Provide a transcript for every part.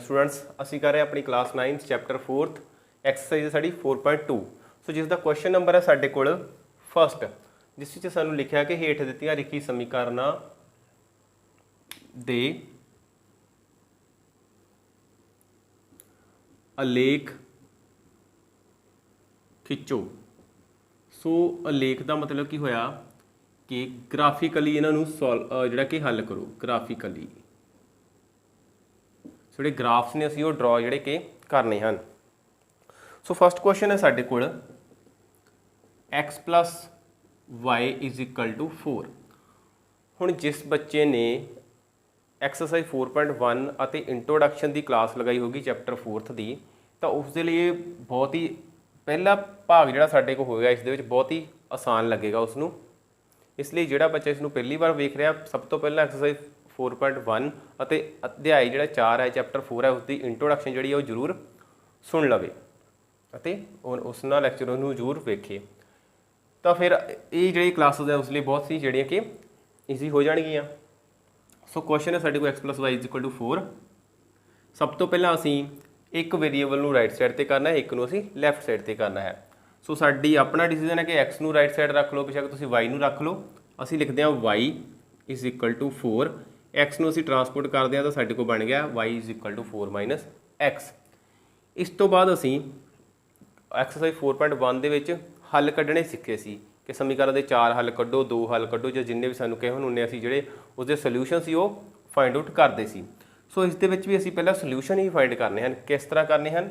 Students असी कर रहे हैं अपनी class 9 chapter 4th exercise sari 4.2 सो जिसका क्वेश्चन नंबर है साडे कोल फर्स्ट जिस विच सानू लिखा कि हेठ दित्तियां लिखी समीकरणां दे अलेख खिंचो। सो अलेख का मतलब की होया कि ग्राफिकली इन्हों जोड़ा कि हल करो ग्राफिकली जोड़े ग्राफ्स ने असी ड्रॉ जोड़े कि करने हैं। सो फर्स्ट क्वेश्चन है साडे कोल x plus y is equal to 4। हुण जिस बच्चे ने एक्सरसाइज 4.1 ਅਤੇ इंट्रोडक्शन की क्लास लगाई होगी चैप्टर 4th की तो उसके लिए बहुत ही पहला भाग जो साडे को होएगा इस बहुत ही आसान लगेगा उसनों। इसलिए जोड़ा बच्चा इसनों पहली बार वेख रहा सब तो पहला एक्सरसाइज 4.1 ਅਤੇ अध्याय जो 4 है चैप्टर 4 है उसकी इंट्रोडक्शन जी है जरूर सुन लवे उस लैक्चर उन्होंने जरूर वेखे तो फिर ये जी क्लासेस है उसलिए बहुत सी जड़ियाँ कि ईजी हो जाएगियाँ। सो क्वेश्चन है साढ़े को x plus y is equal to 4। सब तो पहला असी एक वेरीएबल नू राइट साइड पर करना है एक नू असी लैफ्ट साइड पर करना है। सो साडी अपना डिसीजन है कि x नू राइट साइड रख लो बेशक तुसी y नू रख लो। असी लिखते हैं y is equal to 4 x नू असी ट्रांसपोर्ट करते हैं तो साडे को बन गया y is equal to 4 minus x। इस तो बाद असी एक्सरसाइज 4.1 दे विच हल कढ़ने सीखे सी कि समीकरण के 4 हल कढ़ो 2 हल कढ़ो जो जिन्ने भी सानू कहे उन्ने असी जिहड़े उसदे सल्यूशन सी वो फाइंड आउट करते सी। सो इस दे विच भी असी पहला सल्यूशन ही फाइंड करने हैं। किस तरह करने हैं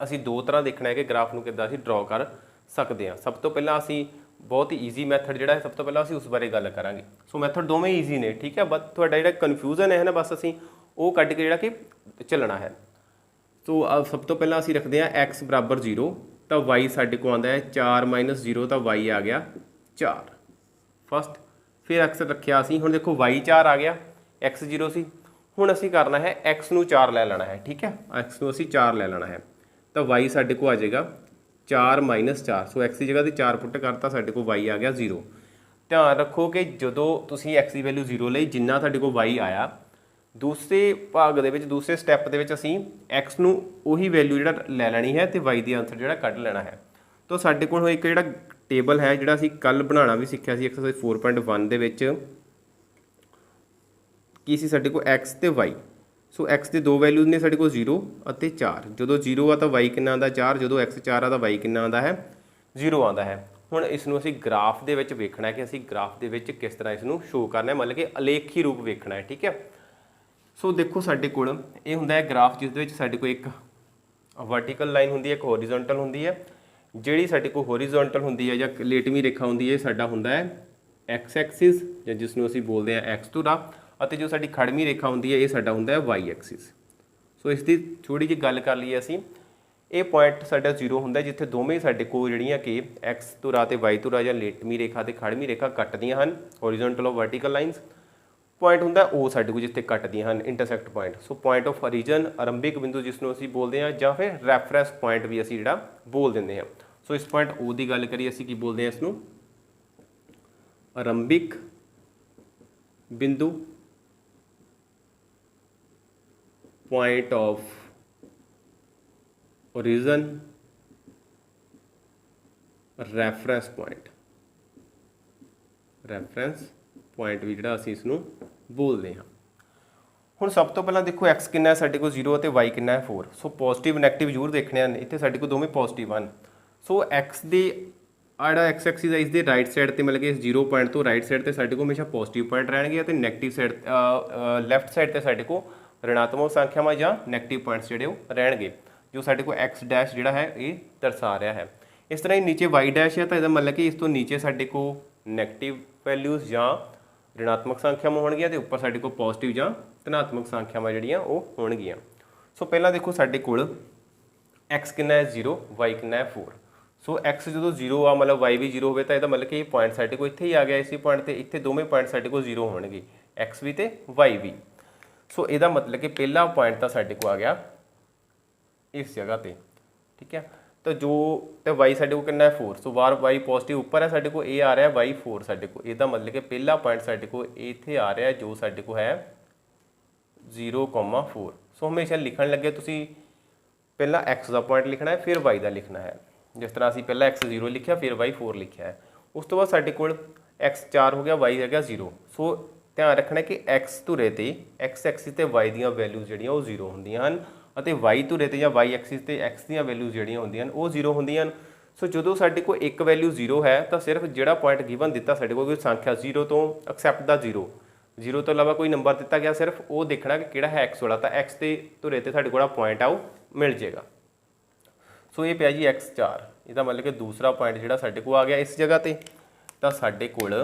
असी दो तरह देखना है कि ग्राफ नू किद्दां असी ड्रॉ कर सकते हैं। सब तो पहला असी बहुत ही ईजी मैथड जिहड़ा है सब तो पहला असी उस बारे गल करांगे। सो मैथड दोवें ईजी ने ठीक है बट तुहाडा जिहड़ा कन्फ्यूजन है ना बस असी वो कढ़ के जिहड़ा कि चलना है। तो अब सब तो पहला असी रखते हैं x बराबर 0 तो y साडे को आंदा है 4 माइनस 0 तो y आ गया 4 फस्ट। फिर x रखिया असी हुण देखो y 4 आ गया x 0 सी। हुण असी करना है x नू 4 लै लेना है ठीक है x नू असी 4 लै लेना है तो y साडे को आ जाएगा 4 माइनस 4। सो x की जगह से 4 पुट करता साडे को y आ गया 0। ध्यान रखो कि जदों तुसीं x की वैल्यू 0 लई जिन्ना साडे को y आया दूसरे भाग दे विच दूसरे स्टैप दे विच असीं एक्स नू उही वैल्यू जिहड़ा लै लैनी है तो वाई दी आंसर जिहड़ा कढ लेना है। तो साडे कोल एक जिहड़ा टेबल है जिहड़ा असीं कल बनाना भी सीखिया सी एक्सरसाइज 4.1 दे विच की सी साडे को एक्स ते वाई। सो एक्स के दो वैल्यूज ने साडे को 0 ਅਤੇ 4 जदों 0 आ तो वाई किन्ना आंदा 4 जदों एक्स 4 आ तो वाई किन्ना आंदा है 0 आंदा है। हुण इसनूं असीं ग्राफ दे विच वेखना है कि असीं ग्राफ दे विच किस तरह इसनूं शो करना है मतलब कि अलेखी रूप वेखना है ठीक है। सो देखो साडे कोल ये हुंदा है ग्राफ जिस दे विच साडे कोल एक वर्टिकल लाइन हुंदी है एक होरीजोनटल हुंदी है। जिहड़ी साडे कोल होरीजोनटल हुंदी है जां लेटवी रेखा हुंदी है साडा हुंदा है एक्स एक्सिस जां जिसनूं असीं बोलदे हैं एक्स धुरा ਅਤੇ जो साडी खड़वी रेखा हुंदी है ये साडा हुंदा है वाई एक्सिस। सो इसकी थोड़ी जी गल कर लईए असीं ये पॉइंट साडा 0 हुंदा है जिथे दोवें साडे कोल जिहड़ियां कि एक्स धुरा ते वाई धुरा जां लेटवी रेखा ते खड़वी रेखा कटदियां हन horizontal of vertical lines. Point होंगे वो साडे को जिथे कटदियां हैं intersect point. So point of origin आरंभिक बिंदु जिसनों असीं बोलते हैं जां फिर रैफरेंस पॉइंट भी असीं जिहड़ा बोल दिंदे हैं। सो इस पॉइंट ओ की गल करिए असीं की बोलते हैं इसनूं आरंभिक बिंदु point of origin reference point point भी जिहड़ा असीं इसनूं बोलते हैं। हुण सब तो पहला देखो एक्स किन्ना है साडे को 0 और वाई किन्ना है 4। सो पॉजिटिव नैगेटिव जरूर देखने हैं इत्थे साडे को दोवें पॉजिटिव हैं। सो एक्स दे आड़ा एक्स एक्सिस है इसके राइट साइड पर मतलब कि 0 पॉइंट तो राइट साइड पर साडे को हमेशा पॉजिटिव पॉइंट रहणगे तो नैगेटिव साइड लैफ्ट साइड पर साडे को ऋणात्मक संख्यावां जां नैगेटिव पॉइंट्स जिहड़े रहणगे जो साडे को एक्स डैश जिहड़ा है ये दर्शा रहा है। इस तरह ही नीचे वाई डैश है तो इसका मतलब कि इस तो नीचे साडे को नैगेटिव वैल्यूज़ जां ऋणात्मक संख्यावां होणगियां ते उपर साडे को पॉजिटिव जां धनात्मक संख्यावां जिहड़ियां वो होणगियां। सो पहला देखो साडे कोल एक्स किन्ना है 0 वाई किन्ना है 4। सो एक्स जो 0 आ मतलब वाई भी 0 होवे तो इसका मतलब कि ये पॉइंट साडे को इत्थे ही आ गया इसी पॉइंट ते इत्थे दोवें पॉइंट साडे को 0 होणगे एक्स भी ते वाई भी। सो इसका मतलब कि पहला पॉइंट तो साडे को आ गया इस जगह पर ठीक है। तो जो तो वाई साडे को कितना है 4। सो बार वाई पॉजिटिव ऊपर है साडे को ये आ रहा है वाई 4 साडे को इसका मतलब कि पहला पॉइंट साडे को इत्थे आ रहा है जो साडे को है 0,4। सो ਸੋ ਹਮੇਸ਼ਾ ਲਿਖਣ ਲੱਗੇ ਤੁਸੀਂ ਪਹਿਲਾਂ x ਦਾ ਪੁਆਇੰਟ ਲਿਖਣਾ ਹੈ, ਫਿਰ y ਦਾ ਲਿਖਣਾ ਹੈ। ਜਿਸ ਤਰ੍ਹਾਂ ਅਸੀਂ ਪਹਿਲਾਂ x 0 ਲਿਖਿਆ, ਫਿਰ y 4 ਲਿਖਿਆ ਹੈ। ਉਸ ਤੋਂ ਬਾਅਦ ਸਾਡੇ ਕੋਲ x 4 ਹੋ ਗਿਆ, y ਹੈਗਾ 0। ਸੋ ਧਿਆਨ ਰੱਖਣਾ ਕਿ x ਧੁਰੇ ਤੇ x ਐਕਸਿਸ ਤੇ y ਦੀਆਂ ਵੈਲਿਊਜ਼ ਜਿਹੜੀਆਂ ਉਹ 0 ਹੁੰਦੀਆਂ ਹਨ, ਅਤੇ y ਧੁਰੇ ਤੇ ਜਾਂ y ਐਕਸਿਸ ਤੇ x ਦੀਆਂ ਵੈਲਿਊਜ਼ ਜਿਹੜੀਆਂ ਹੁੰਦੀਆਂ ਹਨ ਉਹ 0 ਹੁੰਦੀਆਂ ਹਨ। ਸੋ ਜਦੋਂ ਸਾਡੇ ਕੋਲ ਇੱਕ ਵੈਲਿਊ 0 ਹੈ ਤਾਂ ਸਿਰਫ ਜਿਹੜਾ ਪੁਆਇੰਟ ਗਿਵਨ ਦਿੱਤਾ ਸਾਡੇ ਕੋਲ ਕੋਈ ਸੰਖਿਆ 0 ਤੋਂ ਐਕਸੈਪਟ ਦਾ 0 ਤੋਂ ਇਲਾਵਾ ਕੋਈ ਨੰਬਰ ਦਿੱਤਾ ਗਿਆ, ਸਿਰਫ ਉਹ ਦੇਖਣਾ ਕਿ ਕਿਹੜਾ ਹੈ x ਵਾਲਾ, ਤਾਂ x ਤੇ ਧੁਰੇ ਤੇ ਸਾਡੇ ਕੋਲ ਪੁਆਇੰਟ ਆ ਉਹ ਮਿਲ ਜਾਏਗਾ। ਸੋ ਇਹ ਪਿਆ ਜੀ x4, ਇਹਦਾ ਮਤਲਬ ਕਿ ਦੂਸਰਾ ਪੁਆਇੰਟ ਜਿਹੜਾ ਸਾਡੇ ਕੋਲ ਆ ਗਿਆ ਇਸ ਜਗ੍ਹਾ ਤੇ। ਤਾਂ ਸਾਡੇ ਕੋਲ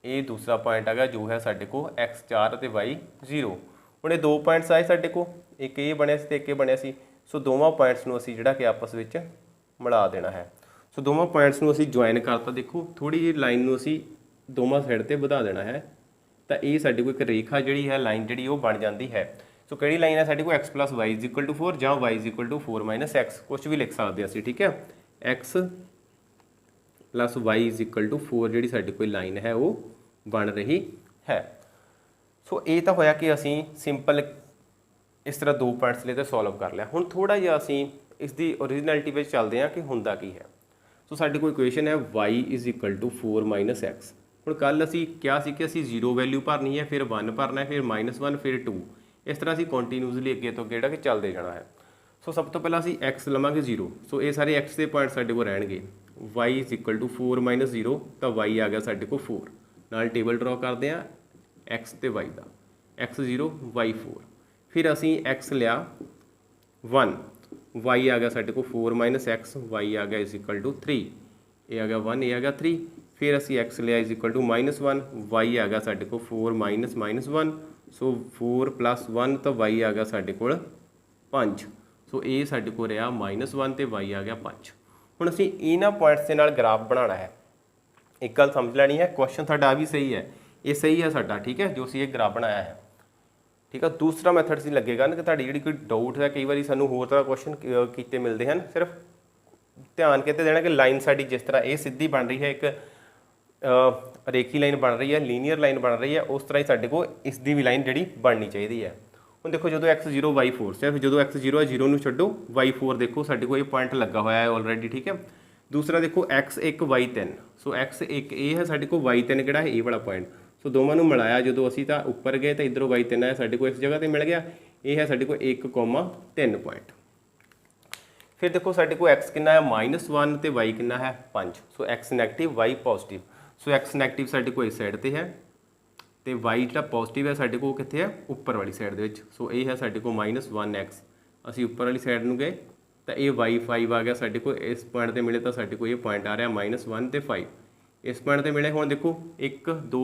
ਇਹ ਦੂਸਰਾ ਪੁਆਇੰਟ ਆ ਗਿਆ ਜੋ ਹੈ ਸਾਡੇ ਕੋਲ x4 ਅਤੇ y0। ਹੁਣ ਇਹ ਦੋ ਪੁਆਇੰਟਸ ਆਏ ਸਾਡੇ ਕੋਲ, ਇੱਕ ਇਹ ਬਣਿਆ ਸੀ ਤੇ ਇੱਕ ਇਹ ਬਣਿਆ ਸੀ। ਸੋ ਦੋਵਾਂ ਪੁਆਇੰਟਸ ਨੂੰ ਅਸੀਂ ਜਿਹੜਾ ਕਿ ਆਪਸ ਵਿੱਚ ਮਿਲਾ ਦੇਣਾ ਹੈ। ਸੋ ਦੋਵਾਂ ਪੁਆਇੰਟਸ ਨੂੰ ਅਸੀਂ ਜੁਆਇਨ ਕਰਤਾ। ਦੇਖੋ ਥੋੜੀ ਜਿਹੀ ਲਾਈਨ ਨੂੰ ਅਸੀਂ ਦੋਵਾਂ ਸਾਈਡ ਤੇ ਵਧਾ ਦੇਣਾ ਹੈ, ਤਾਂ ਇਹ ਸਾਡੇ ਕੋਲ ਇੱਕ ਰੇਖਾ ਜਿਹੜੀ ਹੈ, ਲਾਈਨ ਜਿਹੜੀ ਉਹ ਬਣ ਜਾਂਦੀ ਹੈ। ਸੋ ਕਿਹੜੀ ਲਾਈਨ ਹੈ ਸਾਡੇ ਕੋਲ, x + y = 4 ਜਾਂ y = 4 - x, ਕੁਛ ਵੀ ਲਿਖ ਸਕਦੇ ਅਸੀਂ, ਠੀਕ ਹੈ। x + y = 4 ਜਿਹੜੀ ਸਾਡੀ ਕੋਈ ਲਾਈਨ ਹੈ ਉਹ ਬਣ ਰਹੀ ਹੈ। ਸੋ ਇਹ ਤਾਂ ਹੋਇਆ ਕਿ ਅਸੀਂ ਸਿੰਪਲ ਇਸ ਤਰ੍ਹਾਂ ਦੋ ਪੁਆਇੰਟਸ ਲਈ ਤਾਂ ਸੋਲਵ ਕਰ ਲਿਆ। ਹੁਣ ਥੋੜਾ ਜਿਹਾ ਅਸੀਂ ਇਸ ਦੀ ਓਰੀਜਨੈਲਿਟੀ ਵਿੱਚ ਚੱਲਦੇ ਹਾਂ ਕਿ ਹੁੰਦਾ ਕੀ ਹੈ। ਸੋ ਸਾਡੇ ਕੋਲ ਇਕੁਏਸ਼ਨ ਹੈ y = 4 - x। ਹੁਣ ਕੱਲ ਅਸੀਂ ਕਿਹਾ ਸੀ ਕਿ ਅਸੀਂ 0 ਵੈਲਿਊ ਭਰਨੀ ਹੈ, ਫਿਰ 1 ਭਰਨਾ ਹੈ, ਫਿਰ -1, ਫਿਰ 2। ਇਸ ਤਰ੍ਹਾਂ ਅਸੀਂ ਕੰਟੀਨਿਊਸਲੀ ਅੱਗੇ ਤੋਂ ਜਿਹੜਾ ਕਿ ਚੱਲਦੇ ਜਾਣਾ ਹੈ। ਸੋ ਸਭ ਤੋਂ ਪਹਿਲਾਂ ਅਸੀਂ x ਲਵਾਂਗੇ 0। ਸੋ ਇਹ ਸਾਰੇ x ਦੇ ਪੁਆਇੰਟ ਸਾਡੇ ਕੋਲ ਰਹਿਣਗੇ। y = 4 - 0, ਤਾਂ y ਆ ਗਿਆ ਸਾਡੇ ਕੋਲ 4। ਨਾਲ ਟੇਬਲ ਡਰਾ ਕਰਦੇ ਹਾਂ x ਤੇ y ਦਾ, x0 y 4। ਫਿਰ ਅਸੀਂ x ਲਿਆ 1, y ਆ ਗਿਆ ਸਾਡੇ ਕੋਲ 4 - x, y ਆ ਗਿਆ = 3। ਇਹ ਆ ਗਿਆ 1, ਇਹ ਆ ਗਿਆ 3। ਫਿਰ ਅਸੀਂ x ਲਿਆ = -1, y ਆ ਗਿਆ ਸਾਡੇ ਕੋਲ 4 - -1। ਸੋ 4 + 1, ਤਾਂ y ਆ ਗਿਆ ਸਾਡੇ ਕੋਲ 5। ਸੋ ਇਹ ਸਾਡੇ ਕੋਲ ਰਿਹਾ -1 ਤੇ y ਆ ਗਿਆ 5। ਹੁਣ ਅਸੀਂ ਇਹਨਾਂ ਪੁਆਇੰਟਸ ਦੇ ਨਾਲ ਗ੍ਰਾਫ ਬਣਾਉਣਾ ਹੈ। ਇੱਕ ਗੱਲ ਸਮਝ ਲੈਣੀ ਹੈ, ਕੁਐਸਚਨ ਤੁਹਾਡਾ ਵੀ ਸਹੀ ਹੈ, ਇਹ ਸਹੀ ਹੈ ਸਾਡਾ, ਠੀਕ ਹੈ, ਜੋ ਅਸੀਂ ਇਹ ਗ੍ਰਾਫ ਬਣਾਇਆ ਹੈ, ਠੀਕ ਹੈ। ਦੂਸਰਾ ਮੈਥਡ ਸੀ ਲੱਗੇਗਾ ਨਾ ਕਿ ਤੁਹਾਡੀ ਜਿਹੜੀ ਕੋਈ ਡਾਊਟ ਹੈ, ਕਈ ਵਾਰੀ ਸਾਨੂੰ ਹੋਰ ਤਰ੍ਹਾਂ ਕੁਐਸਚਨ ਕੀਤੇ ਮਿਲਦੇ ਹਨ। ਸਿਰਫ ਧਿਆਨ ਕਿਤੇ ਦੇਣਾ ਕਿ ਲਾਈਨ ਸਾਡੀ ਜਿਸ ਤਰ੍ਹਾਂ ਇਹ ਸਿੱਧੀ ਬਣ ਰਹੀ ਹੈ, ਇੱਕ ਰੇਖੀ ਲਾਈਨ ਬਣ ਰਹੀ ਹੈ, ਲੀਨੀਅਰ ਲਾਈਨ ਬਣ ਰਹੀ ਹੈ, ਉਸ ਤਰ੍ਹਾਂ ਹੀ ਸਾਡੇ ਕੋਲ ਇਸ ਦੀ ਵੀ ਲਾਈਨ ਜਿਹੜੀ ਬਣਨੀ ਚਾਹੀਦੀ ਹੈ। ਹੁਣ ਦੇਖੋ ਜਦੋਂ x0 y 4, ਸਿਰਫ ਜਦੋਂ x0 ਹੈ 0 ਨੂੰ ਛੱਡੋ, y4 ਦੇਖੋ ਸਾਡੇ ਕੋਲ ਇਹ ਪੁਆਇੰਟ ਲੱਗਾ ਹੋਇਆ ਹੈ ਆਲਰੇਡੀ, ਠੀਕ ਹੈ। ਦੂਸਰਾ ਦੇਖੋ x1 y3। ਸੋ x1 ਇਹ ਹੈ ਸਾਡੇ ਕੋਲ, y3 ਕਿਹੜਾ ਹੈ ਇਹ ਵਾਲਾ ਪੁਆਇੰਟ। ਸੋ ਦੋਵਾਂ ਨੂੰ ਮਿਲਾਇਆ ਜਦੋਂ ਅਸੀਂ ਤਾਂ ਉੱਪਰ ਗਏ ਤਾਂ ਇੱਧਰੋਂ y3 ਆਇਆ ਸਾਡੇ ਕੋਲ, ਇਸ ਜਗ੍ਹਾ 'ਤੇ ਮਿਲ ਗਿਆ। ਇਹ ਹੈ ਸਾਡੇ ਕੋਲ 1,3 ਪੁਆਇੰਟ। ਫਿਰ ਦੇਖੋ ਸਾਡੇ ਕੋਲ x ਕਿੰਨਾ ਹੈ -1 ਤੇ y ਕਿੰਨਾ ਹੈ 5। ਸੋ x ਨੈਗੇਟਿਵ y ਪੋਜ਼ੀਟਿਵ। ਸੋ x ਨੈਗੇਟਿਵ ਸਾਡੇ ਕੋਲ ਇਸ ਸਾਈਡ ਤੇ ਹੈ, ਤੇ y ਜਿਹੜਾ ਪੋਜ਼ੀਟਿਵ ਹੈ ਸਾਡੇ ਕੋਲ ਕਿੱਥੇ ਹੈ, ਉੱਪਰ ਵਾਲੀ ਸਾਈਡ ਦੇ ਵਿੱਚ। ਸੋ ਇਹ ਹੈ ਸਾਡੇ ਕੋਲ -1x। ਅਸੀਂ ਉੱਪਰ ਵਾਲੀ ਸਾਈਡ ਨੂੰ ਗਏ ਤਾਂ ਇਹ y5 ਆ ਗਿਆ ਸਾਡੇ ਕੋਲ। ਇਸ ਪੁਆਇੰਟ ਤੇ ਮਿਲੇ ਤਾਂ ਸਾਡੇ ਕੋਲ ਇਹ ਪੁਆਇੰਟ ਆ ਰਿਹਾ -1 ਤੇ 5। ਇਸ ਪੁਆਇੰਟ ਤੇ ਮਿਲੇ। ਹੁਣ ਦੇਖੋ 1 2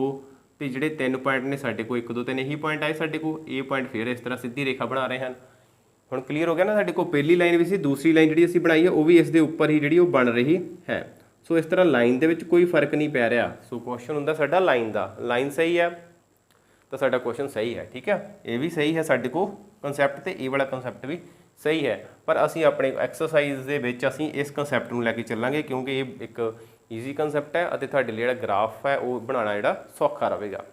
ਤੇ ਜਿਹੜੇ 3 ਪੁਆਇੰਟ ਨੇ ਸਾਡੇ ਕੋਲ, 1 2 3 ਇਹੀ ਪੁਆਇੰਟ ਆਏ ਸਾਡੇ ਕੋਲ। ਇਹ ਪੁਆਇੰਟ ਫਿਰ ਇਸ ਤਰ੍ਹਾਂ ਸਿੱਧੀ ਰੇਖਾ ਬਣਾ ਰਹੇ ਹਨ। ਹੁਣ ਕਲੀਅਰ ਹੋ ਗਿਆ ਨਾ, ਸਾਡੇ ਕੋਲ ਪਹਿਲੀ ਲਾਈਨ ਵੀ ਸੀ, ਦੂਸਰੀ ਲਾਈਨ ਜਿਹੜੀ ਅਸੀਂ ਬਣਾਈ ਹੈ ਉਹ ਵੀ ਇਸ ਦੇ ਉੱਪਰ ਹੀ ਜਿਹੜੀ ਉਹ ਬਣ ਰਹੀ ਹੈ। ਸੋ ਇਸ ਤਰ੍ਹਾਂ ਲਾਈਨ ਦੇ ਵਿੱਚ ਕੋਈ ਫਰਕ ਨਹੀਂ ਪੈ ਰਿਹਾ। ਸੋ ਕੁਐਸਚਨ ਹੁੰਦਾ ਸਾਡਾ ਲਾਈਨ ਦਾ, ਲਾਈਨ ਸਹੀ ਹੈ ਤਾਂ ਸਾਡਾ ਕੁਐਸਚਨ ਸਹੀ ਹੈ, ਠੀਕ ਹੈ। ਇਹ ਵੀ ਸਹੀ ਹੈ ਸਾਡੇ ਕੋਲ ਕਨਸੈਪਟ, ਤੇ ਇਹ ਵਾਲਾ ਕਨਸੈਪਟ ਵੀ ਸਹੀ ਹੈ। ਪਰ ਅਸੀਂ ਆਪਣੇ ਐਕਸਰਸਾਈਜ਼ ਦੇ ਵਿੱਚ ਅਸੀਂ ਇਸ ਕਨਸੈਪਟ ਨੂੰ ਲੈ ਕੇ ਚੱਲਾਂਗੇ, ਕਿਉਂਕਿ ਇਹ ਇੱਕ ਈਜ਼ੀ ਕਨਸੈਪਟ ਹੈ ਅਤੇ ਤੁਹਾਡੇ ਲਈ ਜਿਹੜਾ ਗ੍ਰਾਫ ਹੈ ਉਹ ਬਣਾਉਣਾ ਜਿਹੜਾ ਸੌਖਾ ਰਹੇਗਾ।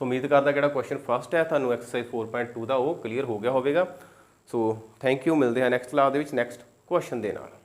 ਸੋ ਉਮੀਦ ਕਰਦਾ ਜਿਹੜਾ ਕੁਐਸਚਨ ਫਸਟ ਹੈ ਤੁਹਾਨੂੰ ਐਕਸਰਸਾਈਜ਼ 4.2 ਦਾ ਉਹ ਕਲੀਅਰ ਹੋ ਗਿਆ ਹੋਵੇਗਾ। ਸੋ ਥੈਂਕ ਯੂ, ਮਿਲਦੇ ਹਾਂ ਨੈਕਸਟ ਕਲਾਸ ਦੇ ਵਿੱਚ ਨੈਕਸਟ ਕੁਐਸਚਨ ਦੇ ਨਾਲ।